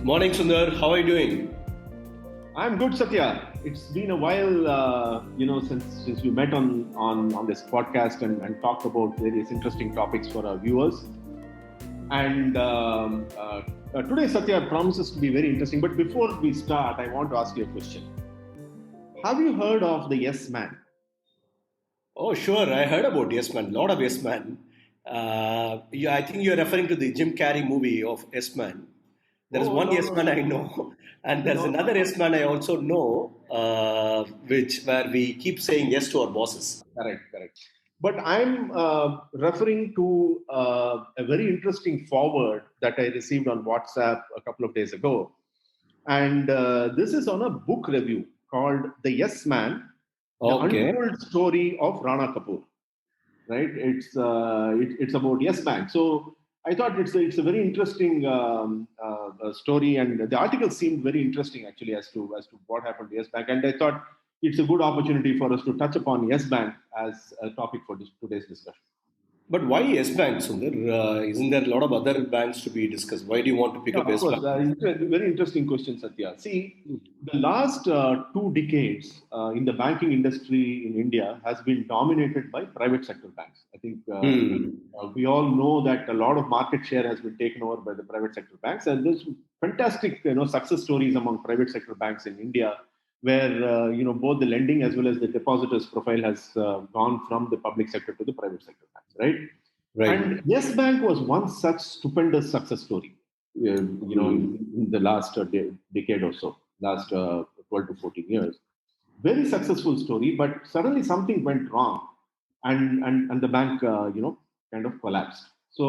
Morning, Sundar. How are you doing? I'm good, Sathya. It's been a while, since we met on this podcast and talked about various interesting topics for our viewers. And today, Satya, promises to be very interesting. But before we start, I want to ask you a question. Have you heard of the Yes Man? Oh, sure. I heard about Yes Man. Lot of Yes Man. Yeah, I think you're referring to the Jim Carrey movie of Yes Man. There is Oh, one no, Yes no, Man no. I know, and there's No, another Yes Man I also know, which where we keep saying yes to our bosses. correct. But I'm referring to a very interesting forward that I received on WhatsApp a couple of days ago. And this is on a book review called The Yes Man, The Okay. Untold Story of Rana Kapoor. Right? It's about Yes Bank. So I thought it's a very interesting story, and the article seemed very interesting actually as to what happened to Yes Bank. And I thought it's a good opportunity for us to touch upon Yes Bank as a topic for today's discussion. But why Yes Bank, Sundar? Isn't there a lot of other banks to be discussed? Why do you want to pick Yeah, up of Yes course. Bank? Very interesting question, Satya. See, the last 2 decades in the banking industry in India has been dominated by private sector banks. I think Hmm. we all know that a lot of market share has been taken over by the private sector banks, and there's fantastic, success stories among private sector banks in India, where both the lending as well as the depositors profile has gone from the public sector to the private sector banks, right? Right. And Yes Bank was one such stupendous success story, in the last decade or so, last 12 to 14 years. Very successful story, but suddenly something went wrong, and the bank, kind of collapsed. So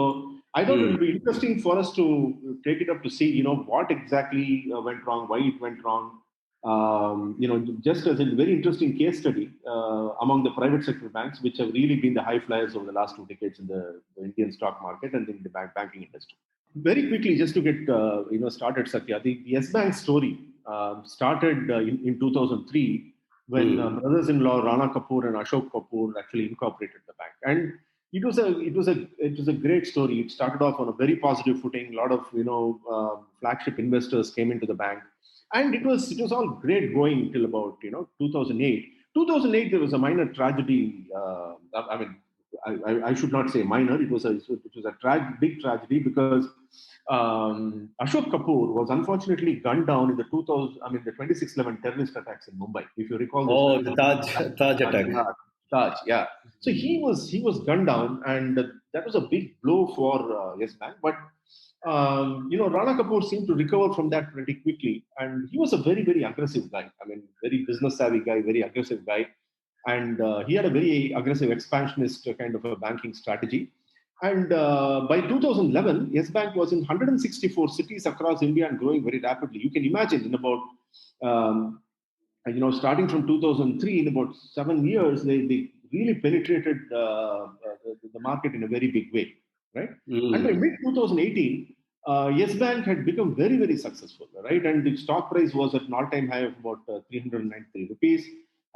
I thought it Hmm. would be interesting for us to take it up to see, what exactly went wrong, why it went wrong. Just as a very interesting case study among the private sector banks, which have really been the high flyers over the last 2 decades in the Indian stock market and in the banking industry. Very quickly, just to get started, Satya, the Yes Bank story started in 2003 when Hmm. brothers-in-law Rana Kapoor and Ashok Kapoor actually incorporated the bank, and it was a great story. It started off on a very positive footing. A lot of flagship investors came into the bank, and it was all great going till about 2008. 2008 there was a minor tragedy. I mean, I should not say minor. It was a big tragedy because Ashok Kapoor was unfortunately gunned down in the 2000. I mean, the 26/11 terrorist attacks in Mumbai. If you recall those Oh, the terrorist Taj attacks, attack. yeah, Taj, yeah. So he was gunned down, and that was a big blow for Yes Bank. But Rana Kapoor seemed to recover from that pretty quickly, and he was a very very aggressive guy. I mean, very business savvy guy, very aggressive guy, and he had a very aggressive expansionist kind of a banking strategy. And by 2011, Yes Bank was in 164 cities across India and growing very rapidly. You can imagine in about starting from 2003, in about 7 years, they really penetrated the market in a very big way, right? And by mid Hmm. 2018, Yes Bank had become very, very successful, right? And the stock price was at an all-time high of about 393 rupees.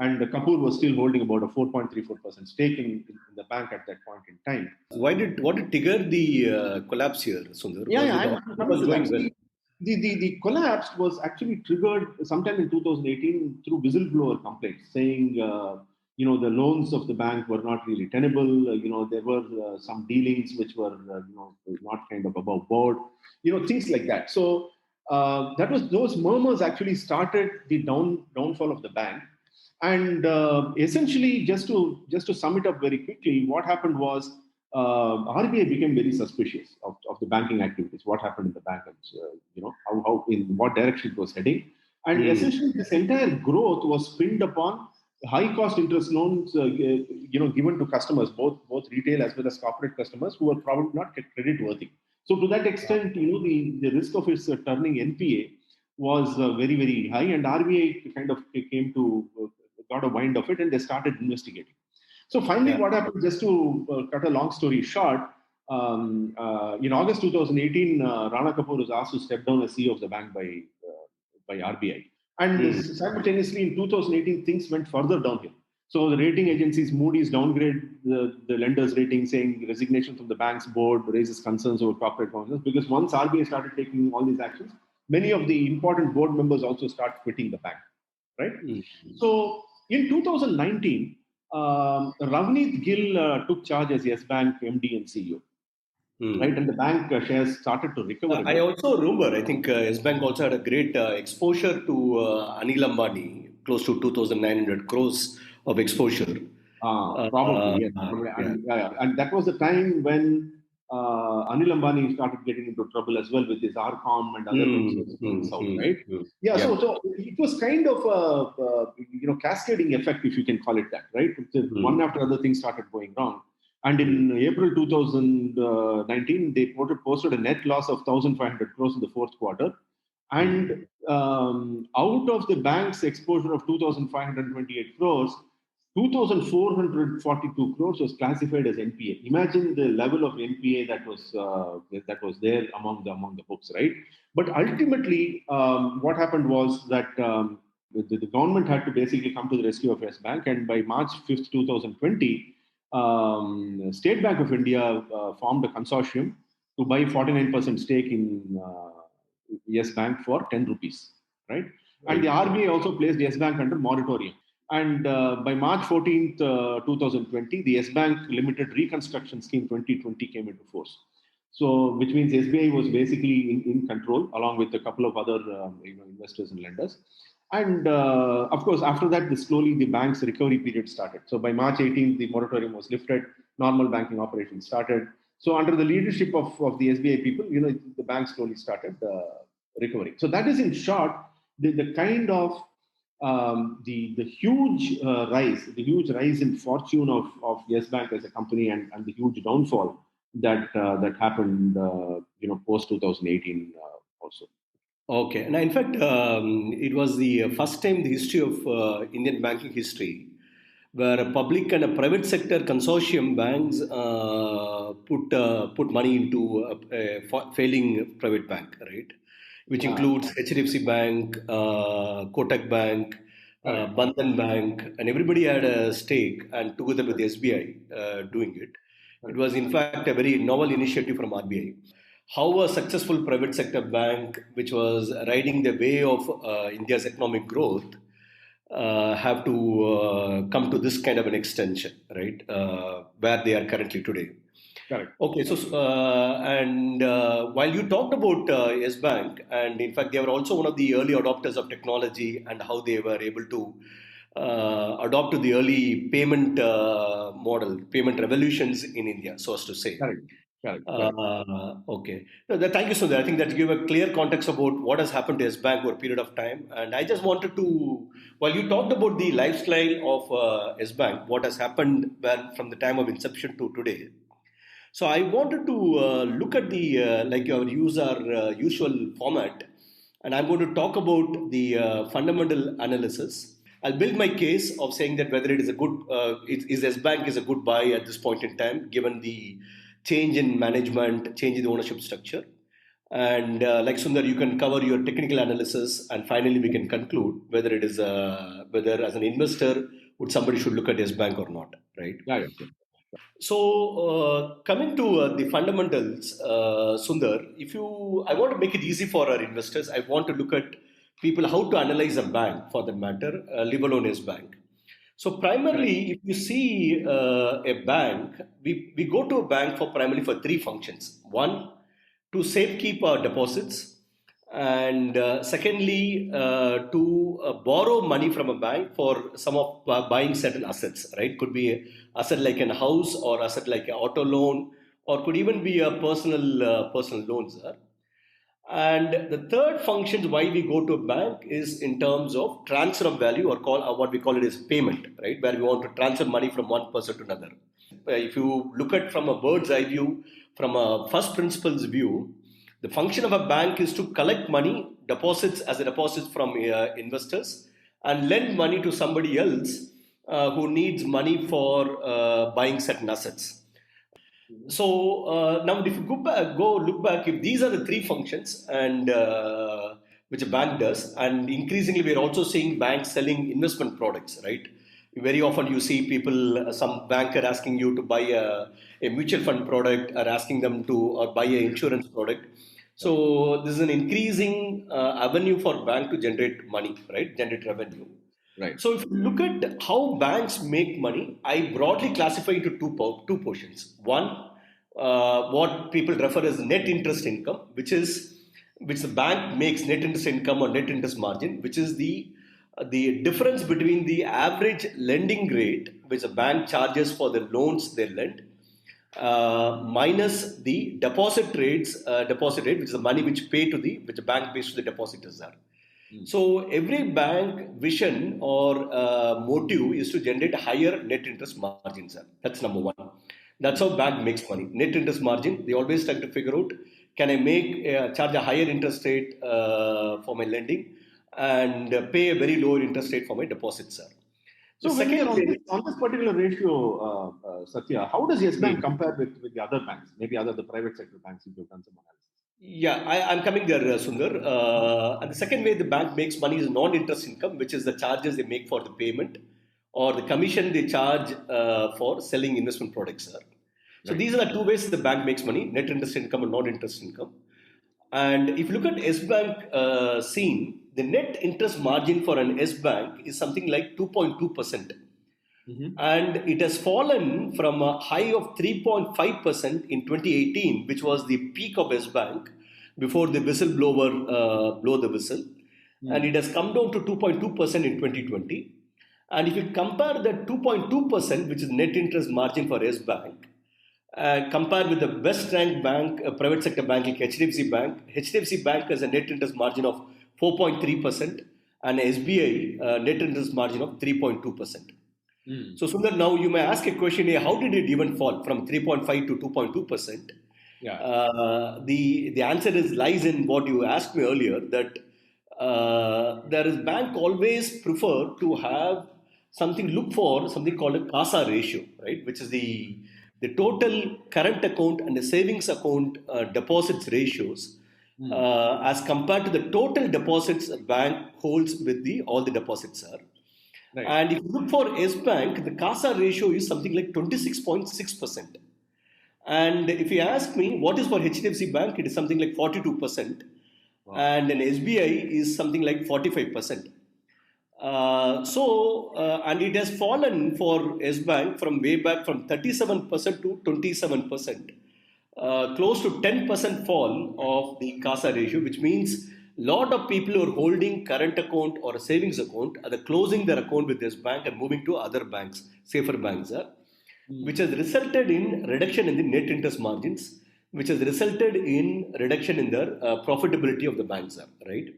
And Kapoor was still holding about a 4.34% stake in the bank at that point in time. What did trigger the collapse here, Sundar? Was Yeah, it I'm it coming was to going that. well? See, the collapse was actually triggered sometime in 2018 through whistleblower complaints saying, the loans of the bank were not really tenable. There were some dealings which were, not kind of above board. Things like that. So those murmurs actually started the downfall of the bank. And essentially, just to sum it up very quickly, what happened was RBI became very suspicious of the banking activities, what happened in the bank, and how in what direction it was heading. And Hmm. essentially, this entire growth was pinned upon high cost interest loans, given to customers, both retail as well as corporate customers who were probably not credit worthy. So to that extent, the risk of its turning NPA was very very high, and RBI kind of came to got a wind of it, and they started investigating. So finally, Yeah. what happened? Just to cut a long story short, in August 2018, Rana Kapoor was asked to step down as CEO of the bank by RBI, and Hmm. simultaneously in 2018, things went further downhill. So the rating agencies Moody's downgrade the lenders' rating, saying resignation from the bank's board raises concerns over corporate governance. Because once RBI started taking all these actions, many of the important board members also start quitting the bank, right? So in 2019, Ravneet Gill took charge as Yes Bank MD and CEO, right? And the bank shares started to recover I again. also remember, I think S Bank also had a great exposure to Anil Ambani, close to 2,900 crores of exposure. Probably, yes. Probably. Yeah. And that was the time when Anil Ambani started getting into trouble as well with his RCOM and other ventures going south, right? Yeah, Yeah. so it was kind of a cascading effect, if you can call it that, right? One after other things started going wrong. And in April 2019, they posted a net loss of 1,500 crores in the fourth quarter. And out of the bank's exposure of 2,528 crores, 2,442 crores was classified as NPA. Imagine the level of NPA that was there among the books, right? But ultimately, what happened was that the government had to basically come to the rescue of Yes Bank, and by March 5th, 2020, State Bank of India formed a consortium to buy 49% stake in Yes Bank for 10 rupees, right? And the RBI also placed Yes Bank under moratorium. And by March 14th, 2020, the Yes Bank Limited Reconstruction Scheme 2020 came into force. So, which means SBI was basically in control along with a couple of other investors and lenders. And of course, after that, slowly the bank's recovery period started. So by March 18th, the moratorium was lifted, normal banking operations started. So under the leadership of the SBI people, the bank slowly started recovering. So that is in short the kind of the huge rise in fortune of Yes Bank as a company, and the huge downfall that happened post 2018 also. Okay. And in fact, it was the first time in the history of Indian banking history where a public and a private sector consortium banks put money into a failing private bank, right? Which includes HDFC Bank, Kotak Bank, Bandhan Bank, and everybody had a stake, and together with the SBI doing it. It was, in fact, a very novel initiative from RBI. How a successful private sector bank, which was riding the way of India's economic growth, have to come to this kind of an extension, right? Where they are currently today. Correct. Okay, so while you talked about Yes Bank, and in fact they were also one of the early adopters of technology and how they were able to adopt to the early payment model, payment revolutions in India, so as to say. Correct. Okay. No, thank you, Sundar. I think that gave a clear context about what has happened to Yes Bank over a period of time. And I just wanted to, while you talked about the lifestyle of Yes Bank, what has happened from the time of inception to today. So I wanted to look at the like our usual format, and I'm going to talk about the fundamental analysis. I'll build my case of saying that whether it is a good, is S Bank is a good buy at this point in time, given the change in management, change in the ownership structure. And like Sundar, you can cover your technical analysis, and finally we can conclude whether it is whether as an investor would somebody should look at S Bank or not, right? Yeah. So, coming to the fundamentals, Sundar, I want to make it easy for our investors. I want to look at people how to analyze a bank, for that matter, leave alone Yes Bank. So, primarily, if you see a bank, we go to a bank primarily for three functions. One, to safekeep our deposits, and secondly, to borrow money from a bank for some of buying certain assets, right? Could be a asset like a house, or asset like an auto loan, or could even be a personal loans. And the third function why we go to a bank is in terms of transfer of value, or what we call it is payment, right? Where we want to transfer money from one person to another. If you look at from a bird's eye view, from a first principles view, the function of a bank is to collect money, deposits as a deposit from investors, and lend money to somebody else who needs money for buying certain assets. So now, if you go look back, if these are the three functions, and which a bank does, and increasingly we are also seeing banks selling investment products, right? Very often you see people, some banker asking you to buy a mutual fund product, or asking them to or buy an insurance product. Right. So this is an increasing avenue for bank to generate money, right? Generate revenue. Right. So if you look at how banks make money, I broadly classify into two portions. One, what people refer as net interest income, which the bank makes net interest income or net interest margin, which is the difference between the average lending rate which a bank charges for the loans they lend minus the deposit rate, which is the money which the bank pays to the depositors are. So every bank vision or motive is to generate higher net interest margins. That's number one. That's how bank makes money. Net interest margin. They always try to figure out, can I charge a higher interest rate for my lending and pay a very lower interest rate for my deposits. The So when we are second way, on this particular ratio, Satya, how does Yes Bank Hmm. compare with the other banks, maybe the private sector banks, if you've done some analysis? Yeah, I'm coming there, Sundar. And the second way the bank makes money is non-interest income, which is the charges they make for the payment or the commission they charge for selling investment products. So Right. these are the two ways the bank makes money: net interest income and non-interest income. And if you look at S Bank scene, the net interest margin for an S Bank is something like 2.2%. Mm-hmm. And it has fallen from a high of 3.5% in 2018, which was the peak of S Bank before the whistleblower blow the whistle, and it has come down to 2.2% in 2020. And if you compare the 2.2%, which is net interest margin for S Bank, compare with the best ranked bank, private sector bank like HDFC Bank. HDFC Bank has a net interest margin of 4.3% and SBI net interest margin of 3.2%. So Sundar, now you may ask a question here, how did it even fall from 3.5 to 2.2%? Yeah. The answer lies in what you asked me earlier, that there is bank always prefer to have look for something called a CASA ratio, right? Which is the total current account and the savings account deposits ratios as compared to the total deposits a bank holds with all the deposits are. Right. And if you look for S Bank, the CASA ratio is something like 26.6%. And if you ask me what is for HDFC Bank, it is something like 42%. Wow. And an SBI is something like 45%. And it has fallen for S Bank from way back from 37% to 27%. Close to 10% fall of the CASA ratio, which means a lot of people who are holding current account or a savings account are closing their account with this bank and moving to other banks, safer banks, which has resulted in reduction in the net interest margins, which has resulted in reduction in the profitability of the banks, right?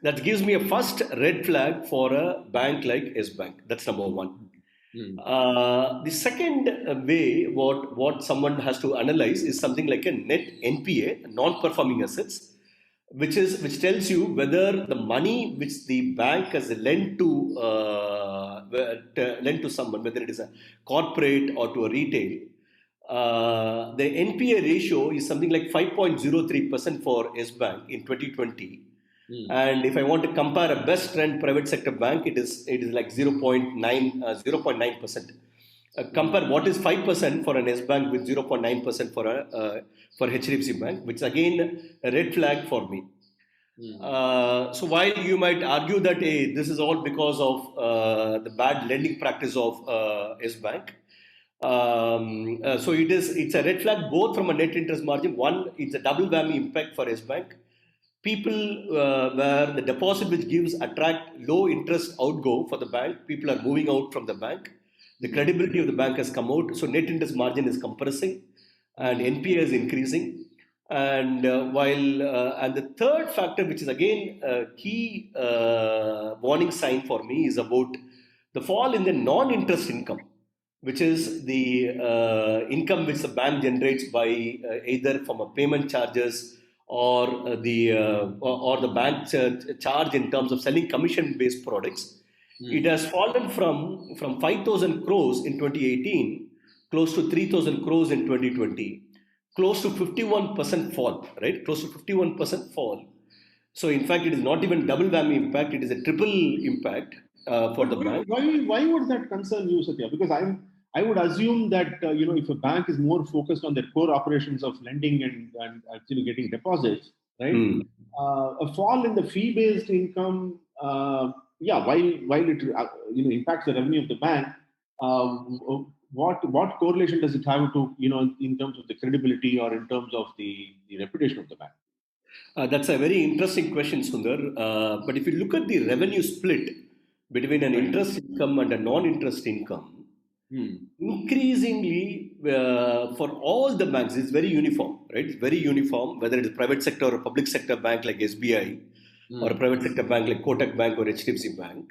That gives me a first red flag for a bank like S Bank. That's number one. The second way what someone has to analyze is something like a net NPA, non-performing assets, which tells you whether the money which the bank has lent to someone, whether it is a corporate or to a retail, the NPA ratio is something like 5.03% for S Bank in 2020. And if I want to compare a best trend private sector bank, it is like 0.9%. Compare what is 5% for an S Bank with 0.9% for HDFC Bank, which is again a red flag for me. So while you might argue that this is all because of the bad lending practice of S Bank, so it's a red flag both from a net interest margin. One, it's a double whammy impact for S Bank. People where the deposit which gives attract low interest outgo for the bank, people are moving out from the bank. The credibility of the bank has come out, so net interest margin is compressing, and NPA is increasing. And and the third factor, which is again a key warning sign for me, is about the fall in the non-interest income, which is the income which the bank generates by either from a payment charges or the bank charge in terms of selling commission-based products. It has fallen from 5,000 crores in 2018, close to 3,000 crores in 2020, close to 51% fall, right? Close to 51% fall. So in fact, it is not even double whammy impact; it is a triple impact for the bank. Why would that concern you, Satya? Because I would assume that if a bank is more focused on their core operations of lending and actually getting deposits, right? A fall in the fee-based income, while it impacts the revenue of the bank, what correlation does it have to in terms of the credibility or in terms of the reputation of the bank? That's a very interesting question, Sundar. But if you look at the revenue split between an Right. interest income and a non-interest income, increasingly for all the banks, it's very uniform, right? It's very uniform, whether it is private sector or a public sector bank like SBI or a private sector bank like Kotak Bank or HDFC Bank.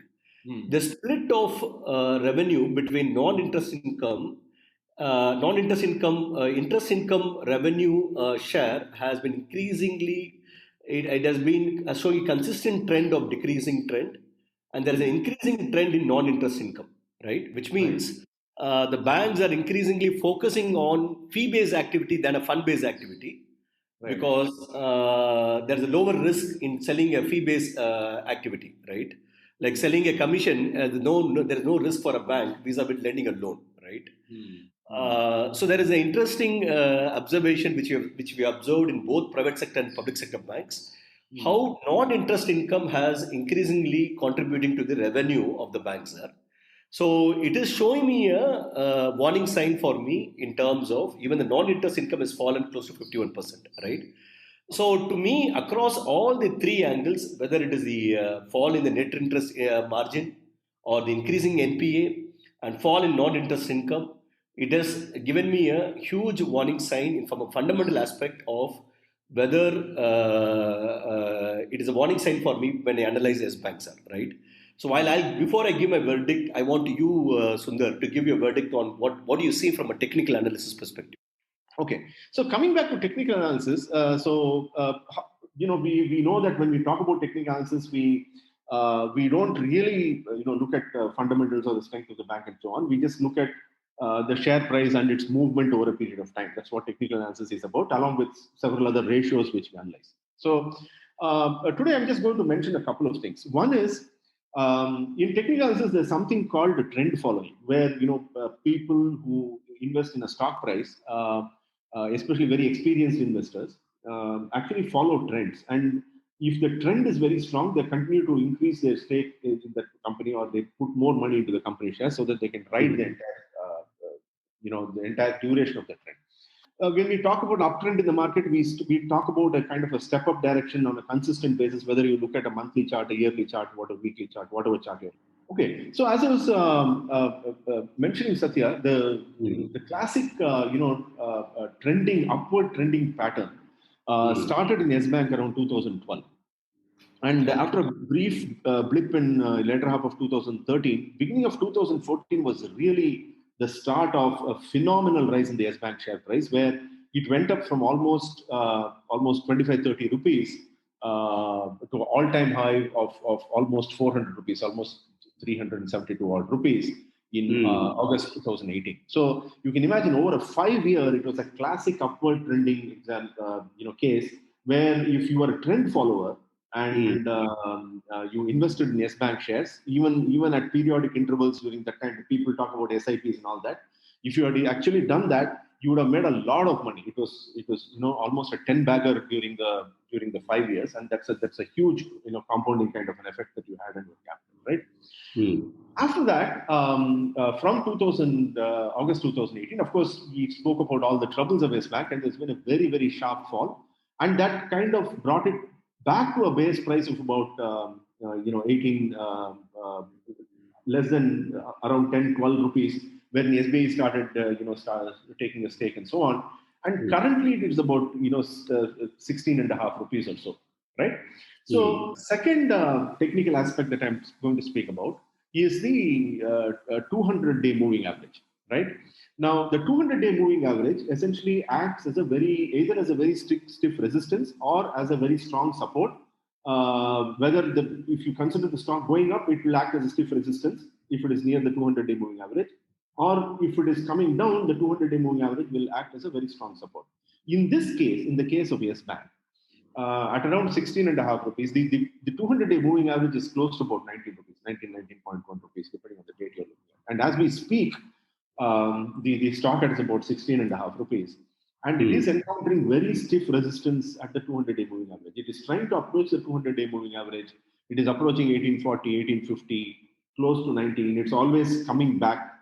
The split of revenue between interest income revenue share has been increasingly, it has been showing a consistent trend of decreasing trend, and there is an increasing trend in non-interest income, right? Which Right. means the banks are increasingly focusing on fee-based activity than a fund-based activity, Right. because there's a lower risk in selling a fee-based activity, right? Like selling a commission, there is no risk for a bank vis-a-vis lending a loan, right? So there is an interesting observation which we observed in both private sector and public sector banks, how non-interest income has increasingly contributing to the revenue of the banks there. So it is showing me a warning sign for me in terms of even the non-interest income has fallen close to 51%, right? So to me, across all the three angles, whether it is the fall in the net interest margin or the increasing NPA and fall in non-interest income, it has given me a huge warning sign from a fundamental aspect of whether it is a warning sign for me when I analyze as banks are, right? So before I give my verdict, I want you, Sundar, to give your verdict on what do you see from a technical analysis perspective. Okay, so coming back to technical analysis, we know that when we talk about technical analysis, we don't really look at fundamentals or the strength of the bank and so on. We just look at the share price and its movement over a period of time. That's what technical analysis is about, along with several other ratios which we analyze. So today I'm just going to mention a couple of things. One is in technical analysis, there's something called trend following, where people who invest in a stock price, especially very experienced investors, actually follow trends. And if the trend is very strong, they continue to increase their stake in that company, or they put more money into the company share so that they can ride the entire duration of the trend. When we talk about uptrend in the market, we talk about a kind of a step up direction on a consistent basis, whether you look at a monthly chart, a yearly chart, what a weekly chart, whatever chart you're. Okay, so as I was mentioning, Satya, the classic upward trending pattern started in S Bank around 2012. And after a brief blip in later half of 2013, beginning of 2014 was really the start of a phenomenal rise in the S Bank share price, where it went up from almost 25-30 rupees to all-time high of almost 400 rupees, almost 372 odd rupees in August 2018. So you can imagine over a 5-year, it was a classic upward trending case where if you are a trend follower, and you invested in S Bank shares, even at periodic intervals during that time, people talk about SIPs and all that. If you had actually done that, you would have made a lot of money. It was almost a 10-bagger during the 5 years, and that's a huge compounding kind of an effect that you had on your capital, right? After that, from August 2018, of course, we spoke about all the troubles of S Bank, and there's been a very, very sharp fall, and that kind of brought it back to a base price of about 18, less than around 10, 12 rupees, when the SBI started taking a stake and so on. And currently it is about 16 and a half rupees or so, right? So second technical aspect that I'm going to speak about is the 200-day moving average, right? Now, the 200-day moving average essentially acts as either as a very stiff resistance or as a very strong support. If you consider the stock going up, it will act as a stiff resistance if it is near the 200-day moving average, or if it is coming down, the 200-day moving average will act as a very strong support. In this case, in the case of Yes Bank, at around 16 and a half rupees, the 200-day moving average is close to about 19 rupees, 19.1 rupees, depending on the date you're looking at. And as we speak, The stock is about 16.5 rupees. And it is encountering very stiff resistance at the 200-day moving average. It is trying to approach the 200-day moving average. It is approaching 1840, 1850, close to 19. It's always coming back,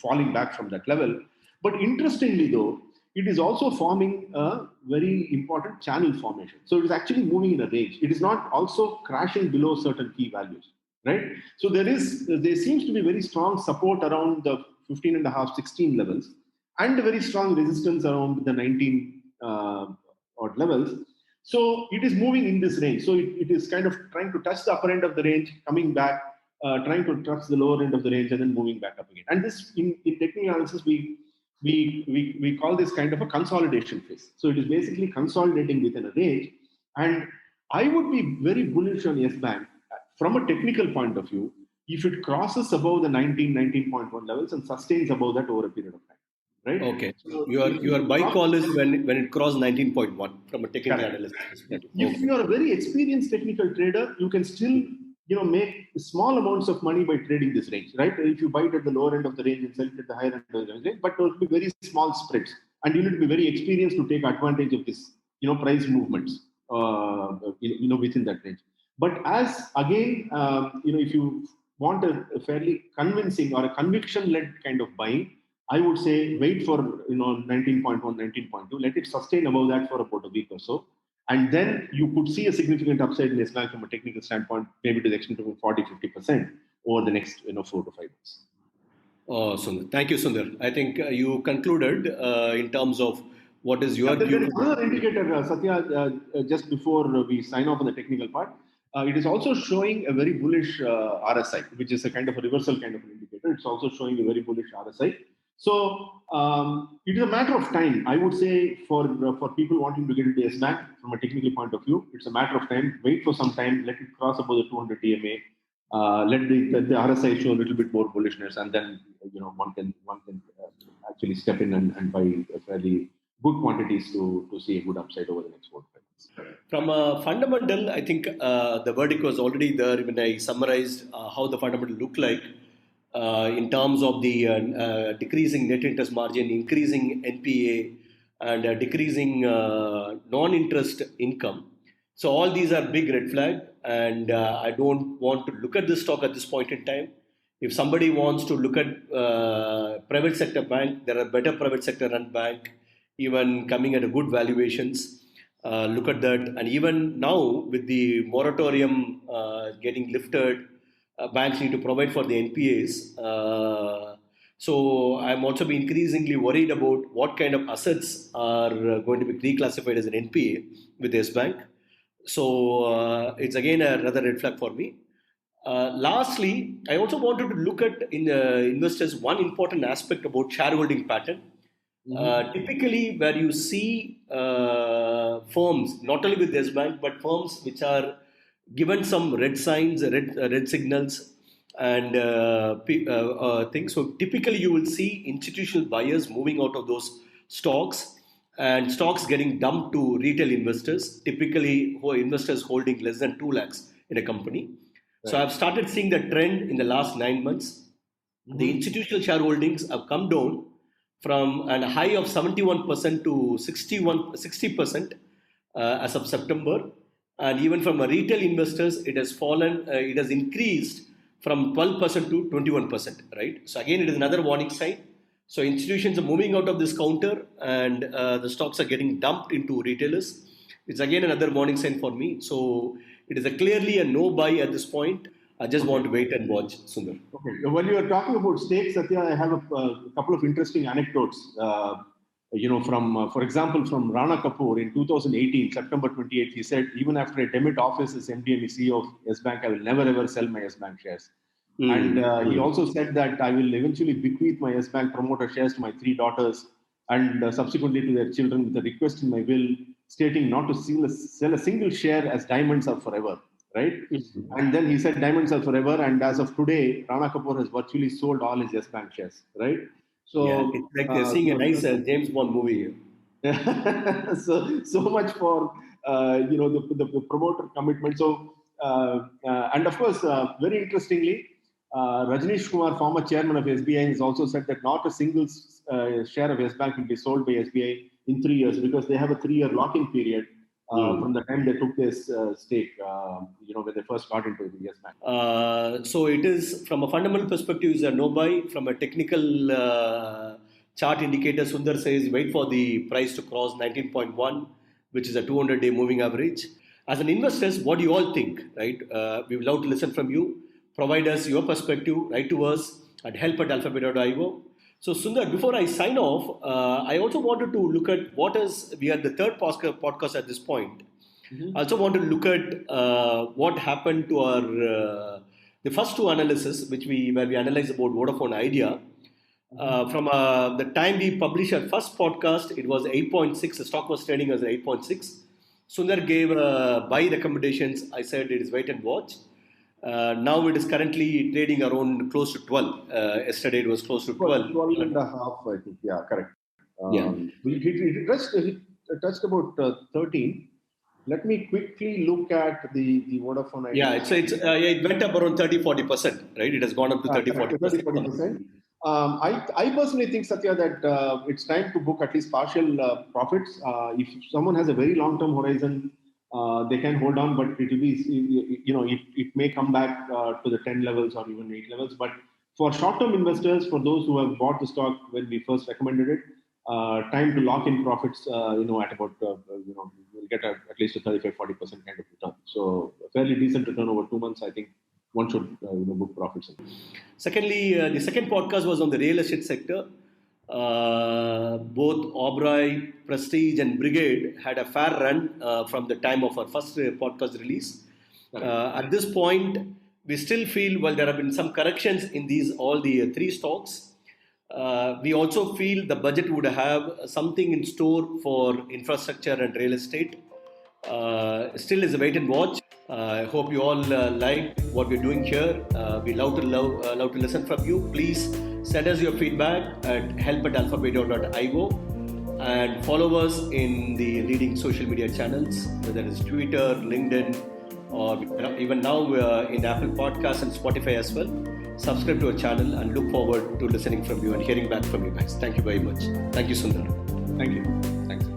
falling back from that level. But interestingly, though, it is also forming a very important channel formation. So it is actually moving in a range. It is not also crashing below certain key values, right? So there seems to be very strong support around the 15.5, 16 levels, and a very strong resistance around the 19 odd levels. So it is moving in this range. So it is kind of trying to touch the upper end of the range, coming back, trying to touch the lower end of the range, and then moving back up again. And this, in technical analysis, we call this kind of a consolidation phase. So it is basically consolidating within a range. And I would be very bullish on Yes Bank from a technical point of view if it crosses above the 19.1 levels and sustains above that over a period of time. Right? Okay. So your buy call is when it crosses 19.1 from a technical analyst perspective. If you are a very experienced technical trader, you can still make small amounts of money by trading this range, right? If you buy it at the lower end of the range and sell it at the higher end of the range, but it will be very small spreads, and you need to be very experienced to take advantage of this, price movements, within that range. But as again, if you want a fairly convincing or a conviction-led kind of buying, I would say wait for 19.1, 19.2, let it sustain above that for about a week or so. And then you could see a significant upside in Yes Bank from a technical standpoint, maybe to the extent of 40-50% over the next 4 to 5 months. Sundar. Thank you, Sundar. I think you concluded in terms of what is your view. There is another indicator, Sathya, just before we sign off on the technical part. It is also showing a very bullish RSI, which is a kind of a reversal kind of an indicator. It's also showing a very bullish RSI. So it is a matter of time, I would say, for people wanting to get into Yes Bank from a technical point of view. It's a matter of time. Wait for some time. Let it cross above the 200 DMA. Let the RSI show a little bit more bullishness, and then one can actually step in and buy fairly good quantities to see a good upside over the next 4 to 5 months. From a fundamental, I think the verdict was already there when I summarized how the fundamental look like. In terms of the decreasing net interest margin, increasing NPA, and decreasing non-interest income. So all these are big red flag, and I don't want to look at this stock at this point in time. If somebody wants to look at private sector bank, there are better private sector run bank, even coming at a good valuations. Look at that, and even now with the moratorium getting lifted, banks need to provide for the NPAs. So I'm also be increasingly worried about what kind of assets are going to be reclassified as an NPA with Yes Bank. So it's again another red flag for me. Lastly, I also wanted to look at investors one important aspect about shareholding pattern. Typically, where you see firms, not only with Yes Bank, but firms which are given some red signs, red signals, and things. So typically, you will see institutional buyers moving out of those stocks, and stocks getting dumped to retail investors. Typically, who are investors holding less than 2 lakhs in a company. Right. So I've started seeing the trend in the last 9 months. The institutional shareholdings have come down from a high of 71% to 60% as of September. And even from retail investors, it has fallen, it has increased from 12% to 21%, right? So again, it is another warning sign. So institutions are moving out of this counter, and the stocks are getting dumped into retailers. It's again another warning sign for me. So it is clearly a no buy at this point. I just want to wait and watch, Sundar. Okay. When you are talking about stakes, Satya, I have a couple of interesting anecdotes. For example, from Rana Kapoor in 2018, September 28th, he said, even after I demit office as MD and CEO of Yes Bank, I will never ever sell my Yes Bank shares. And he also said that I will eventually bequeath my Yes Bank promoter shares to my 3 daughters and subsequently to their children with a request in my will stating not to sell a single share as diamonds are forever. Right? And then he said diamonds are forever, and as of today, Rana Kapoor has virtually sold all his Yes Bank shares. Right? So yeah, it's like they're seeing a nice James Bond movie here. so much for the promoter commitment. So and of course, very interestingly, Rajneesh Kumar, former chairman of SBI, has also said that not a single share of Yes Bank will be sold by SBI in 3 years because they have a 3-year lock-in period from the time they took this stake, when they first got into the Yes Bank. So it is, from a fundamental perspective, is a no buy. From a technical chart indicator, Sundar says wait for the price to cross 19.1, which is a 200-day moving average. As an investors, what do you all think, right? We would love to listen from you. Provide us your perspective, write to us at help@alphabeta.io. So Sundar, before I sign off, I also wanted to look at we are the third podcast at this point. Mm-hmm. I also want to look at what happened to our, the first two analysis, where we analyzed about Vodafone Idea. From the time we published our first podcast, it was 8.6, the stock was trading as 8.6. Sundar gave buy recommendations. I said it is wait and watch. Now it is currently trading around close to 12. Yesterday it was close to 12. 12 and a half, I think. Yeah, correct. It touched about 13. Let me quickly look at the Vodafone Idea. Yeah, it went up around 30-40%, right? It has gone up to 30-40%. I personally think, Sathya, that it's time to book at least partial profits. If someone has a very long-term horizon, they can hold on, but it will be, it may come back to the 10 levels or even 8 levels. But for short-term investors, for those who have bought the stock when we first recommended it, time to lock in profits, at about, you'll get at least a 35-40% kind of return. So a fairly decent return over 2 months, I think one should book profits. Secondly, the second podcast was on the real estate sector. Both Oberoi, Prestige and Brigade had a fair run from the time of our first podcast release. At this point, we still feel, there have been some corrections in all the three stocks. We also feel the budget would have something in store for infrastructure and real estate. Still is a wait and watch. I hope you all like what we're doing here. We love to listen from you. Please send us your feedback at help@alphabeta.io and follow us in the leading social media channels, whether it's Twitter, LinkedIn, or even now in Apple Podcasts and Spotify as well. Subscribe to our channel and look forward to listening from you and hearing back from you guys. Thank you very much. Thank you, Sundar. Thank you. Thanks.